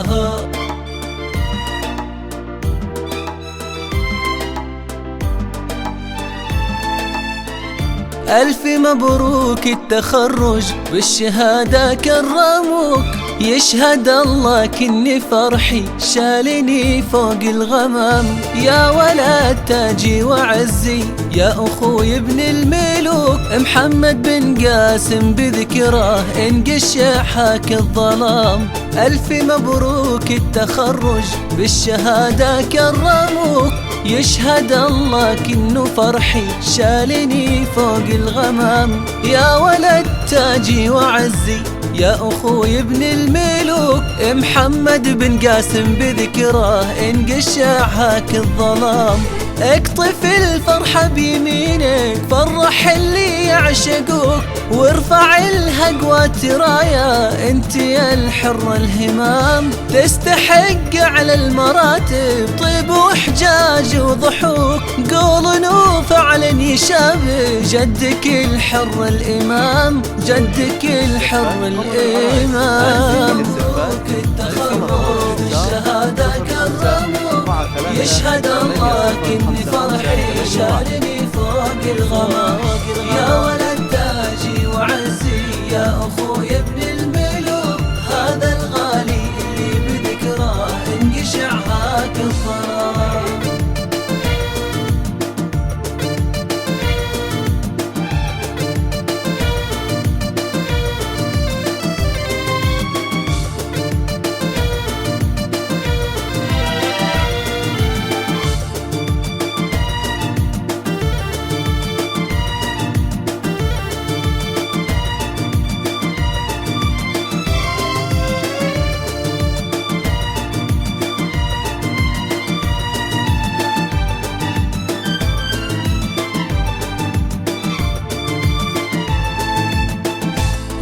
ياهو. ألف مبروك التخرج بالشهادة كرموك، يشهد الله كني فرحي شالني فوق الغمام. يا ولد تاجي وعزي يا أخوي ابن الملوك، محمد بن قاسم بذكراه انقش حاك الظلام. ألف مبروك التخرج بالشهادة كرموك، يشهد الله كنه فرحي شالني فوق الغمام. يا ولد تاجي وعزي يا أخوي ابن الملوك، محمد بن قاسم بذكراه انقش حاك الظلام. اقطف الفرحة بيمينك فرح اللي يعشقوك، وارفع الهقوات رايا انت يا الحر الهمام. تستحق على المراتب طيب وحجاج وضحوك، قول فعلا يشابه جدك الحر الإمام، جدك الحر الإمام. مبروك التخرج الشهادة كرموك، يشهد الله كني فرحي شالني فوق الغمام. يا ولد تاجي وعزي يا أخوي ابن الملوك، هذا الغالي اللي بذكراه انقشع هاك الظلام.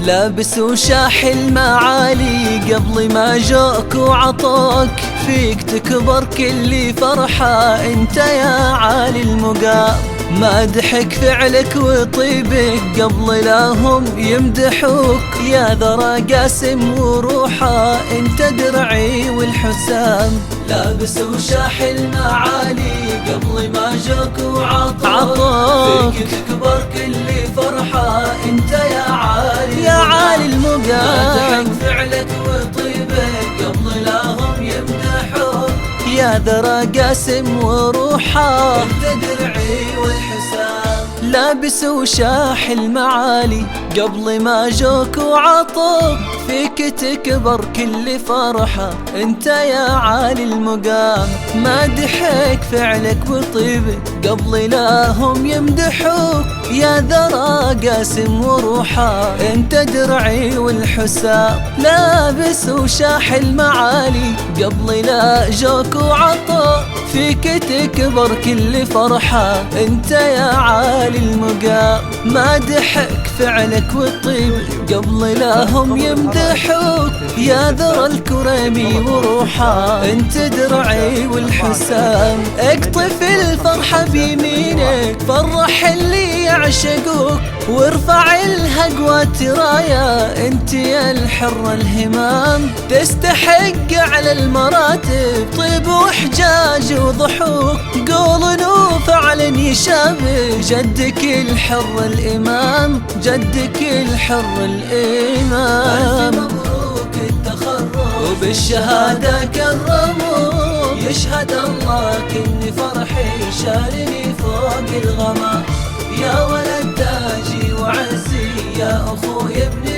لابس وشاح المعالي قبل ما جوك وعطوك، فيك تكبر كل فرحة انت يا عالي المقام. مادحك فعلك وطيبك قبل لا هم يمدحوك، يا ذرى قاسم وروحه انت درعي والحسام. لابس وشاح المعالي قبل ما جوك وعطوك، فيك تكبر كل فرحة انت يا عالي، يا عالي المقام. مادحك فعلك وطيبك قبل لا هم يمدحوك، يا ذرى قاسم وروحه انت درعي والحسام. لابس وشاح المعالي قبل ما جوك وعطوك، فيك تكبر كل فرحة انت يا عالي المقام. مادحك فعلك وطيبك قبل لا هم يمدحوك، يا ذرى قاسم وروحه انت درعي والحسام. لابس وشاح المعالي قبل لا جوك وعطوك، فيك تكبر كل فرحة انت يا عالي المقام. مادحك فعلك والطيب قبل لا هم يمدحوك، يا ذرى الكرمي وروحه انت درعي والحسام. اقطف الفرحة بيمينك فرح اللي يعشقوك، وارفع الهقوات رايا انت يا الحر الهمام. تستحق على المراتب طيب وحجاج وضحوك، قول فعلا يشابه جدك الحر الإمام، جدك الحر الإمام. ألف مبروك التخرج وبالشهادة كرموك، يشهد الله كني فرحي شالني فوق الغمام. يا ولد تاجي وعزي يا أخوي ابن